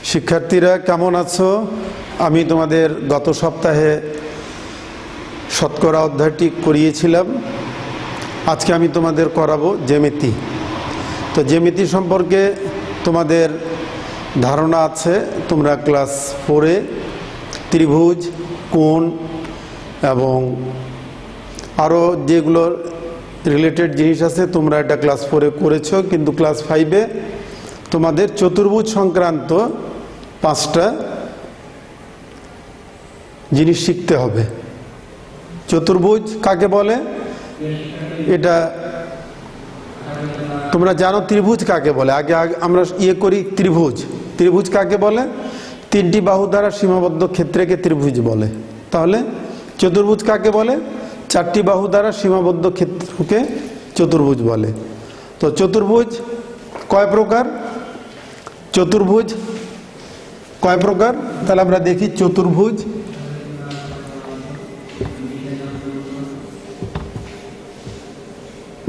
শিক্ষার্থীরা কেমন আছো? আমি তোমাদের গত সপ্তাহে শতকরা অধ্যায়টি করিয়েছিলাম। আজকে আমি তোমাদের করাবো জ্যামিতি। তো জ্যামিতি সম্পর্কে তোমাদের ধারণা আছে, তোমরা ক্লাস 4-এ ত্রিভুজ, কোণ এবং আরও যেগুলো রিলেটেড জিনিস আছে তোমরা এটা ক্লাস 4-এ করেছো, কিন্তু ক্লাস 5-এ তোমাদের চতুর্ভুজ সংক্রান্ত 5টা জিনিস শিখতে হবে। চতুর্ভুজ কাকে বলে এটা তোমরা জানো, ত্রিভুজ কাকে বলে আগে আমরা করি। ত্রিভুজ কাকে বলে? 3টি বাহু দ্বারা সীমাবদ্ধ ক্ষেত্রকে ত্রিভুজ বলে। তাহলে চতুর্ভুজ কাকে বলে? 4টি বাহু দ্বারা সীমাবদ্ধ ক্ষেত্রকে চতুর্ভুজ বলে। তো চতুর্ভুজ কয় প্রকার? চতুর্ভুজ কয় প্রকার? তাহলে আমরা দেখি চতুর্ভুজ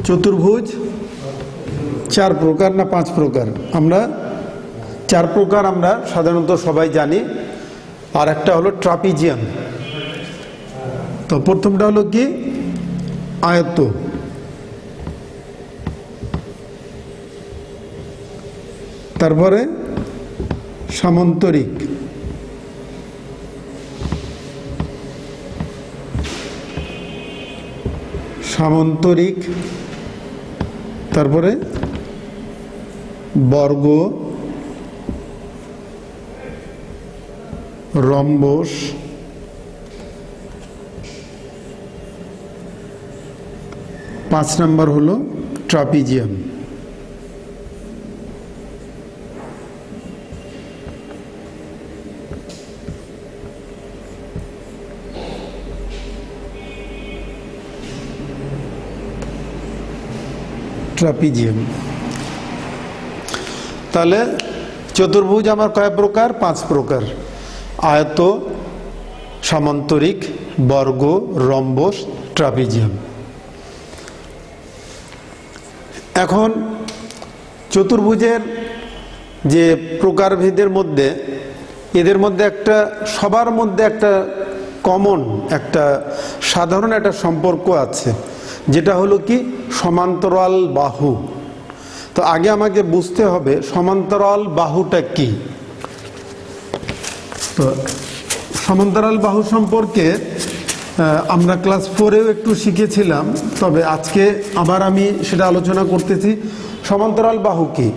চতুর্ভুজ 4 প্রকার না 5 প্রকার? আমরা 4 প্রকার আমরা সাধারণত সবাই জানি। আর একটা হলো ট্রাপিজিয়াম। তো প্রথমটা হলো কি? আয়ত। তারপরে সামান্তরিক, তারপরে বর্গ, রম্বস, 5 নম্বর হলো ট্রাপিজিয়াম। ট্রাপিজিয়াম। তাহলে চতুর্ভুজ আমার কয় প্রকার? 5 প্রকার। আয়ত, সামান্তরিক, বর্গ, রম্বস, ট্রাপিজিয়াম। এখন চতুর্ভুজের যে প্রকারভেদের মধ্যে এদের মধ্যে একটা সবার মধ্যে একটা কমন, একটা সাধারণ একটা সম্পর্ক আছে, যেটা হলো কি? সমান্তরাল বাহু। তো আগে আমাকে বুঝতে হবে সমান্তরাল বাহুটা কি। তো সমান্তরাল বাহু সম্পর্কে আমরা ক্লাস 4-এও একটু শিখেছিলাম, তবে আজকে আবার আমি সেটা আলোচনা করতেছি। সমান্তরাল বাহু কি?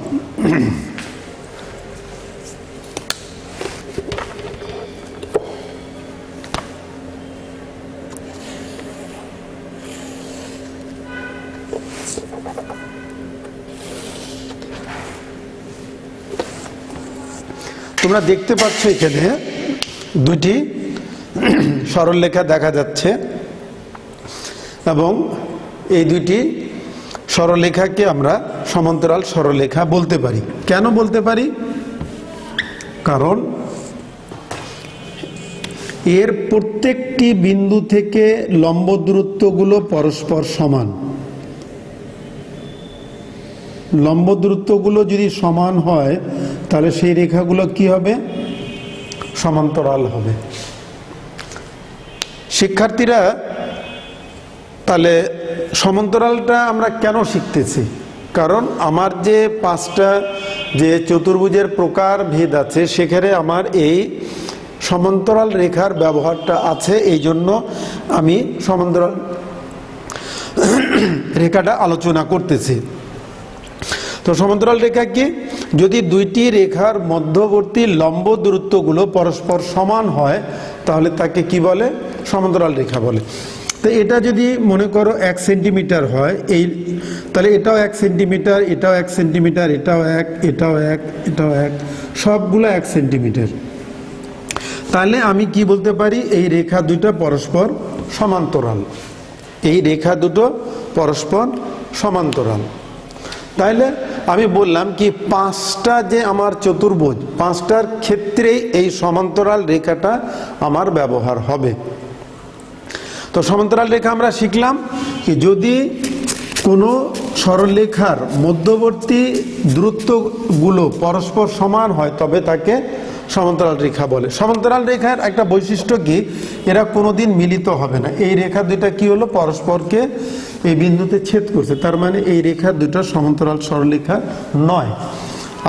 তোমরা দেখতে পাচ্ছ এখানে 2টি সরলরেখা দেখা যাচ্ছে, এবং এই 2টি সরলরেখাকে আমরা সমান্তরাল সরলরেখা বলতে পারি। কেন বলতে পারি? কারণ এর প্রত্যেকটি বিন্দু থেকে লম্ব দূরত্বগুলো পরস্পর সমান। লম্ব দূরত্বগুলো যদি সমান হয় তাহলে সেই রেখাগুলো কি হবে? সমান্তরাল হবে। শিক্ষার্থীরা, তাহলে সমান্তরালটা আমরা কেন শিখতেছি? কারণ আমার যে 5টা যে চতুর্ভুজের প্রকার ভেদ আছে সেখানে আমার এই সমান্তরাল রেখার ব্যবহারটা আছে, এই জন্য আমি সমান্তরাল রেখাটা আলোচনা করতেছি। তো সমান্তরাল রেখা কি? যদি 2টি রেখার মধ্যবর্তী লম্ব দূরত্বগুলো পরস্পর সমান হয় তাহলে তাকে কি বলে? সমান্তরাল রেখা বলে। তো এটা যদি মনে করো 1 সেন্টিমিটার হয়, তাহলে এটাও 1 সেন্টিমিটার, এটাও 1 সেন্টিমিটার, এটাও 1, এটাও 1, এটাও 1, সবগুলো 1 সেন্টিমিটার। তাহলে আমি কি বলতে পারি? এই রেখা দুটো পরস্পর সমান্তরাল। এই রেখা দুটো পরস্পর সমান্তরাল। তাহলে আমি বললাম কি 5টা যে আমার চতুর্ভুজ, 5টার ক্ষেত্রেই এই সমান্তরাল রেখাটা আমার ব্যবহার হবে। তো সমান্তরাল রেখা আমরা শিখলাম কি? যদি কোনো সরলরেখার মধ্যবর্তী দূরত্বগুলো পরস্পর সমান হয় তবে তাকে সমান্তরাল রেখা বলে। সমান্তরাল রেখার একটা বৈশিষ্ট্য কি, এরা কোনোদিন মিলিত হবে না। এই রেখা দুইটা কি হলো, পরস্পরকে এই বিন্দুতে ছেদ করছে, তার মানে এই রেখা দুটো সমান্তরাল সরলরেখা নয়।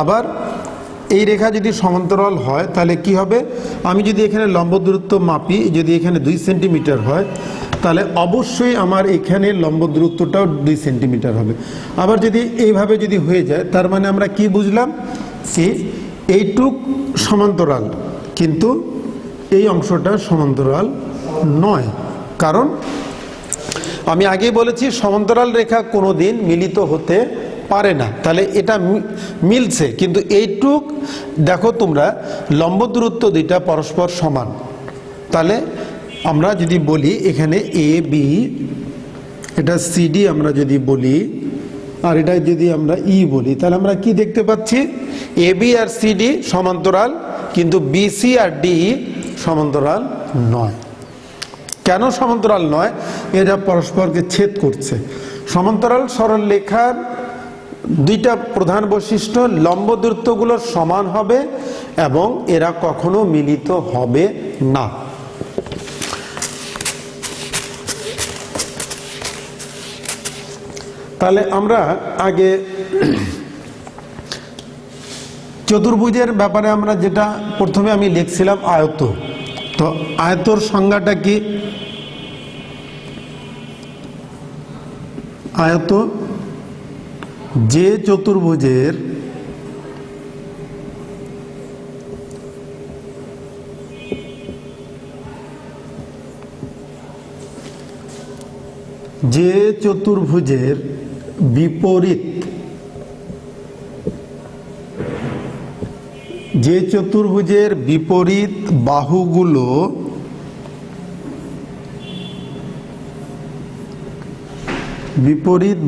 আবার এই রেখা যদি সমান্তরাল হয় তাহলে কি হবে, আমি যদি এখানে লম্ব দূরত্ব মাপি, যদি এখানে 2 সেন্টিমিটার হয় তাহলে অবশ্যই আমার এখানে লম্ব দূরত্বটাও 2 সেন্টিমিটার হবে। আবার যদি এইভাবে যদি হয়ে যায় তার মানে আমরা কি বুঝলাম, যে এইটুক সমান্তরাল কিন্তু এই অংশটা সমান্তরাল নয়। কারণ আমি আগেই বলেছি সমান্তরাল রেখা কোনোদিন মিলিত হতে পারে না, তাহলে এটা মিলছে, কিন্তু এইটুক দেখো তোমরা লম্ব দূরত্ব দুইটা পরস্পর সমান। তাহলে আমরা যদি বলি এখানে এ বি, এটা সিডি আমরা যদি বলি, আর এটা যদি আমরা ই বলি, তাহলে আমরা কি দেখতে পাচ্ছি, এ বি আর সিডি সমান্তরাল, কিন্তু বিসি আর ডি সমান্তরাল নয়। কেন সমান্তরাল নয়, এরা পরস্পরকে ছেদ করছে। সমান্তরাল সরল রেখার দুইটা প্রধান বৈশিষ্ট্য, লম্ব দূরত্বগুলো সমান হবে এবং এরা কখনো মিলিত হবে না। তাহলে আমরা আগে চতুর্ভুজের ব্যাপারে আমরা যেটা প্রথমে আমি লিখছিলাম আয়ত, তো আয়তর সংজ্ঞাটা কি, আয়ত যে চতুর্ভুজের বিপরীত, যে চতুর্ভুজের বিপরীত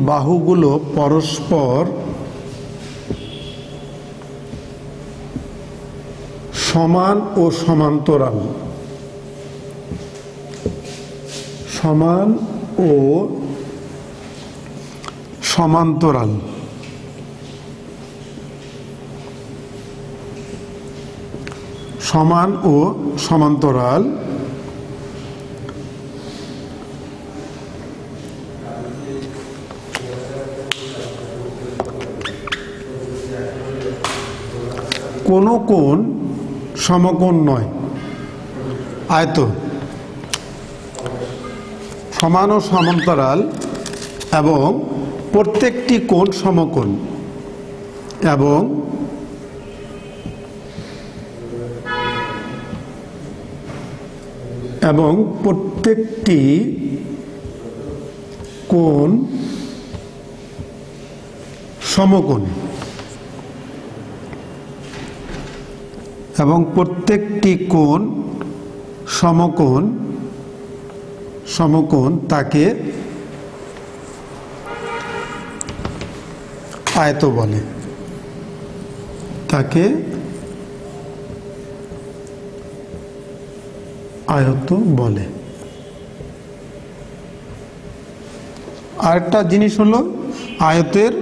বাহুগুলো পরস্পর সমান ও সমান্তরাল, সমান ও সমান্তরাল, সমান ও সমান্তরাল কোন কোণ সমকোণ নয়। আয়ত সমান ও সমান্তরাল এবং প্রত্যেকটি কোণ সমকোণ, এবং প্রত্যেকটি কোণ সমকোণ, এবং প্রত্যেকটি কোণ সমকোণ তাকে আয়ত বলে, তাকে আয়ত বলে। আরেকটা জিনিস হলো আয়তের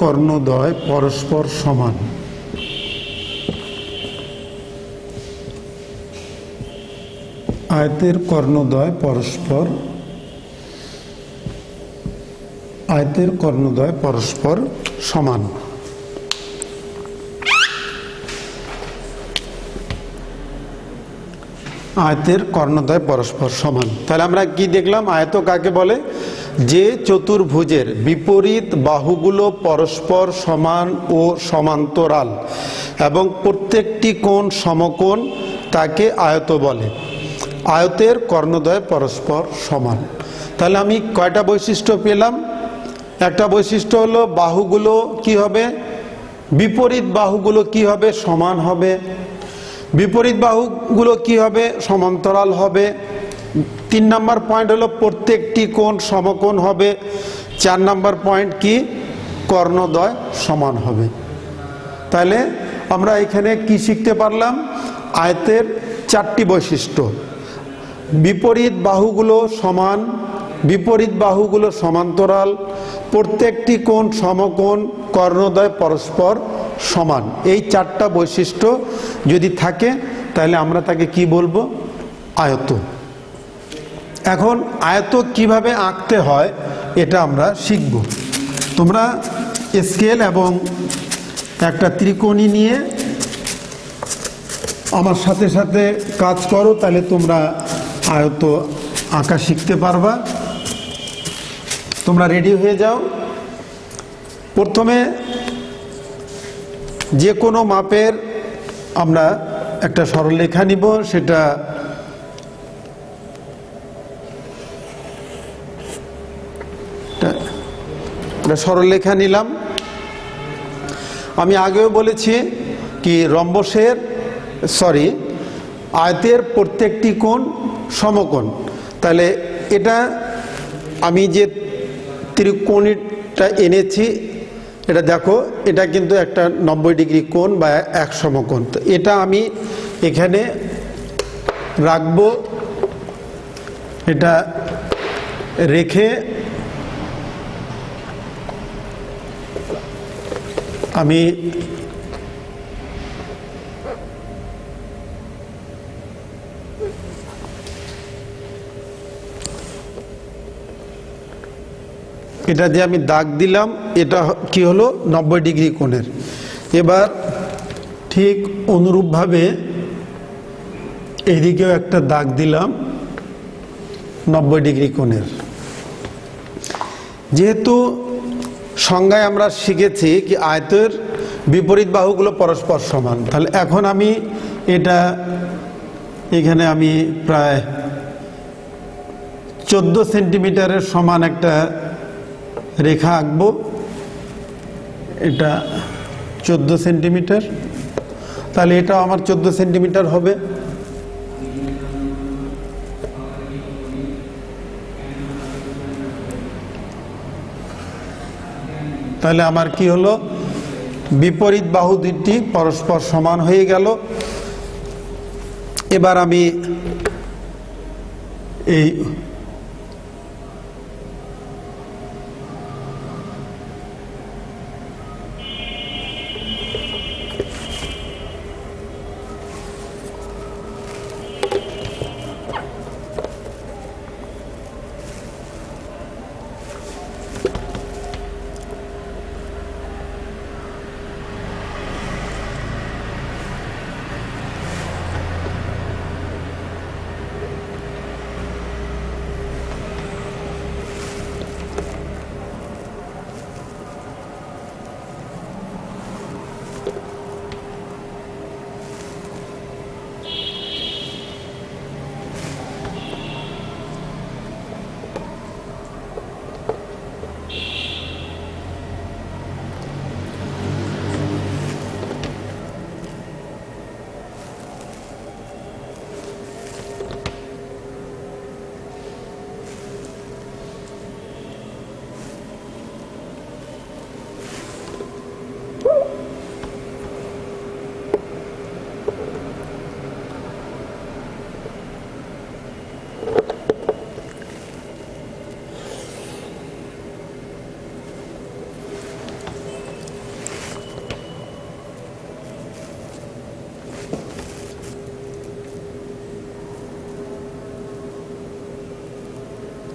কর্ণদ্বয় পরস্পর সমান। আয়তের কর্ণদ্বয় পরস্পর সমান। আয়তের কর্ণদ্বয় পরস্পর সমান। তাহলে আমরা কি দেখলাম, আয়ত কাকে বলে, যে চতুর্ভুজের বিপরীত বাহুগুলো পরস্পর সমান ও সমান্তরাল এবং প্রত্যেকটি কোণ সমকোণ তাকে আয়ত বলে। আয়তের কর্ণদ্বয় পরস্পর সমান। তাহলে আমি কয়টা বৈশিষ্ট্য পেলাম, একটা বৈশিষ্ট্য হলো বাহুগুলো কি হবে, বিপরীত বাহুগুলো কি হবে, সমান হবে। বিপরীত বাহুগুলো কি হবে, সমান্তরাল হবে। 3 নম্বর পয়েন্ট হলো প্রত্যেকটি কোণ সমকোণ হবে। 4 নম্বর পয়েন্ট কি, কর্ণদ্বয় সমান হবে। তাহলে আমরা এখানে কি শিখতে পারলাম? আয়তের চারটি বৈশিষ্ট্য: বিপরীত বাহুগুলো সমান, বিপরীত বাহুগুলো সমান্তরাল, প্রত্যেকটি কোণ সমকোণ, কর্ণদ্বয় পরস্পর সমান। এই চারটা বৈশিষ্ট্য যদি থাকে তাহলে আমরা তাকে কি বলবো? আয়ত। এখন আয়ত কিভাবে আঁকতে হয় এটা আমরা শিখব। তোমরা স্কেল এবং একটা ত্রিকোণী নিয়ে আমার সাথে সাথে কাজ করো, তাহলে তোমরা আয়ত আঁকা শিখতে পারবা। তোমরা রেডি হয়ে যাও। প্রথমে যে কোনো মাপের আমরা একটা সরলরেখা নিব, সেটা সরলরেখা নিলাম। আমি আগেও বলেছি কি আয়তের প্রত্যেকটি কোণ সমকোণ। তাহলে এটা আমি যে ত্রিকোণটা এনেছি, এটা দেখো, এটা কিন্তু একটা 90 ডিগ্রি কোণ বা এক সমকোণ। তো এটা আমি এখানে রাখবো। এটা রেখে আমি এটা যে আমি দাগ দিলাম, এটা কি হলো? 90 ডিগ্রি কোণের। এবার ঠিক অনুরূপভাবে এইদিকেও একটা দাগ দিলাম 90 ডিগ্রি কোণের। যেহেতু সংজ্ঞায় আমরা শিখেছি কি আয়তের বিপরীত বাহুগুলো পরস্পর সমান, তাহলে এখন আমি এটা এখানে আমি প্রায় 14 সেন্টিমিটারের সমান একটা রেখা আঁকবো। এটা 14 সেন্টিমিটার, তাহলে এটা আমার 14 সেন্টিমিটার হবে। তাহলে আমার কি হলো? বিপরীত বাহু দুটি পরস্পর সমান হয়ে গেল। এবার আমি এই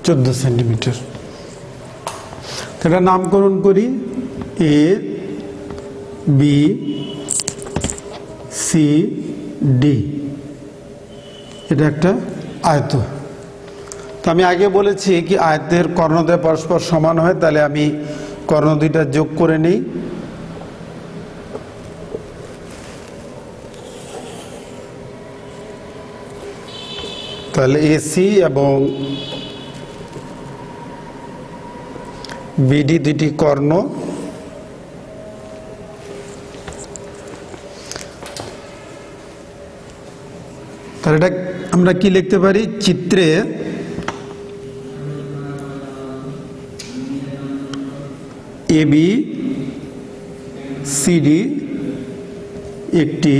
চোদ্দো সেন্টিমিটার। এটা নামকরণ করি এ বি সি ডি। এটা একটা আয়ত। তো আমি আগে বলেছি কি আয়তের কর্ণদ্বয় পরস্পর সমান হয়, তাহলে আমি কর্ণ দুইটা যোগ করে নিই। তাহলে এসি এবং বিডি দুটি কর্ণ। তাহলে এটা আমরা কি লিখতে পারি? চিত্রে এবি সিডি একটি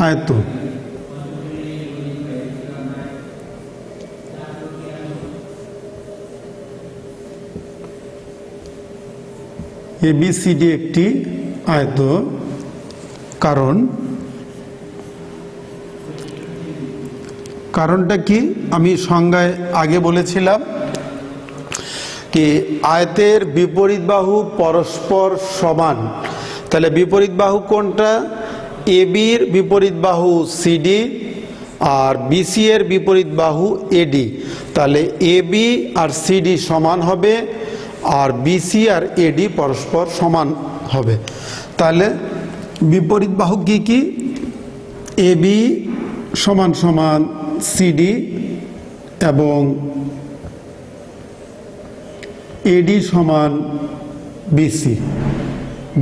আয়ত। ABCD একটি আয়ত, কারণটা কি আমি সংজ্ঞায় আগে বলেছিলাম কি আয়তের বিপরীত বাহু পরস্পর সমান। তাহলে বিপরীত বাহু কোনটা? ABর বিপরীত বাহু CD আর BC এর বিপরীত বাহু AD। তাহলে AB আর CD সমান হবে আর BC আর AD পরস্পর সমান হবে। তাহলে বিপরীত বাহু কি কি? AB সমান সমান CD এবং AD সমান BC।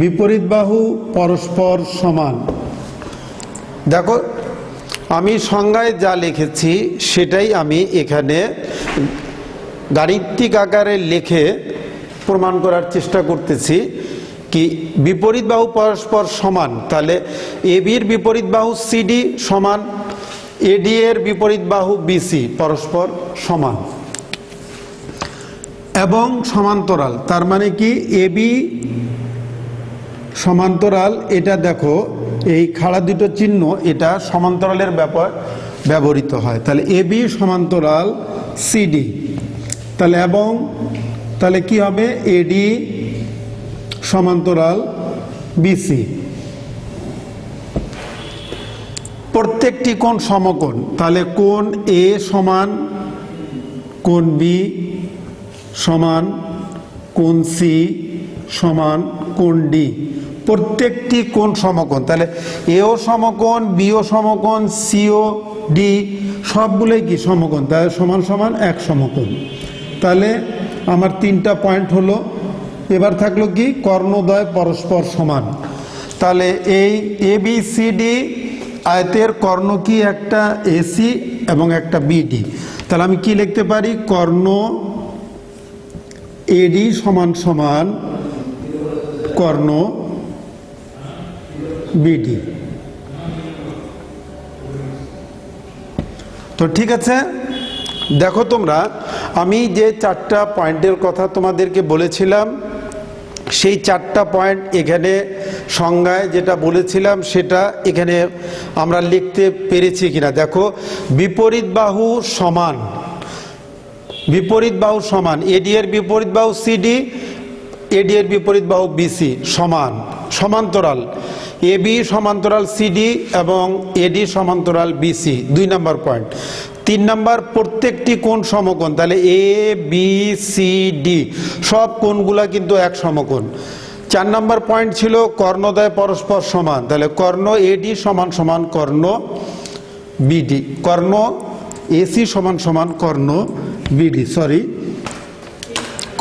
বিপরীত বাহু পরস্পর সমান। দেখো আমি সংজ্ঞায় যা লিখেছি সেটাই আমি এখানে গাণিতিক আকারে লিখে প্রমাণ করার চেষ্টা করতেছি কি বিপরীত বাহু পরস্পর সমান। তাহলে ABর বিপরীত বাহু CD সমান AD এর বিপরীত বাহু BC পরস্পর সমান এবং সমান্তরাল। তার মানে কি AB সমান্তরাল, এটা দেখো এই খাড়া দুটো চিহ্ন এটা সমান্তরালের ব্যবহৃত হয়। তাহলে AB সমান্তরাল CD। তাহলে এবং তাহলে কি হবে? AD সমান্তরাল BC। প্রত্যেকটি কোণ সমকোণ। তাহলে কোণ A সমান কোণ B সমান কোণ C সমান কোণ D। প্রত্যেকটি কোণ সমকোণ। তাহলে এও সমকোণ, বিও সমকোণ, সিও ডি সবগুলোই কি সমকোণ। তাহলে সমান সমান এক সমকোণ। তাহলে আমার তিনটা পয়েন্ট হলো। এবার থাকলো কি কর্ণদ্বয় পরস্পর সমান। তাহলে এই ABCD আয়তের কর্ণ কি? একটা AC এবং একটা BD। তাহলে আমি কি লিখতে পারি? কর্ণ AD সমান সমান কর্ণ BD। তো ঠিক আছে, দেখো তোমরা আমি যে চারটা পয়েন্টের কথা তোমাদেরকে বলেছিলাম সেই চারটা পয়েন্ট এখানে সংজ্ঞায় যেটা বলেছিলাম সেটা এখানে আমরা লিখতে পেরেছি কিনা দেখো। বিপরীত বাহু সমান, বিপরীত বাহু সমান AD এর বিপরীত বাহু CD, AD এর বিপরীত বাহু BC সমান। সমান্তরাল AB সমান্তরাল CD এবং AD সমান্তরাল BC 2 নম্বর পয়েন্ট। 3 নম্বর প্রত্যেকটি কোণ সমকোণ। তাহলে ABCD সব কোণগুলা কিন্তু এক সমকোণ। 4 নম্বর পয়েন্ট ছিল কর্ণদ্বয় পরস্পর সমান। তাহলে কর্ণ AD সমান সমান কর্ণ BD, কর্ণ AC সমান সমান কর্ণ BD, সরি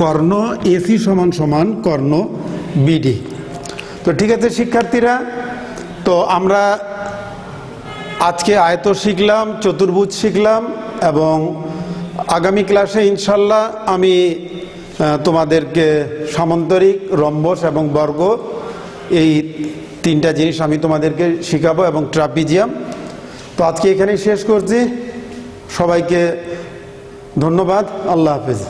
কর্ণ AC সমান সমান কর্ণ BD। তো ঠিক আছে শিক্ষার্থীরা, তো আমরা আজকে আয়ত শিখলাম, চতুর্ভুজ শিখলাম এবং আগামী ক্লাসে ইনশাল্লাহ আমি তোমাদেরকে সামান্তরিক, রম্বস এবং বর্গ এই তিনটা জিনিস আমি তোমাদেরকে শিখাবো এবং ট্রাপিজিয়াম। তো আজকে এখানেই শেষ করছি। সবাইকে ধন্যবাদ। আল্লাহ হাফেজ।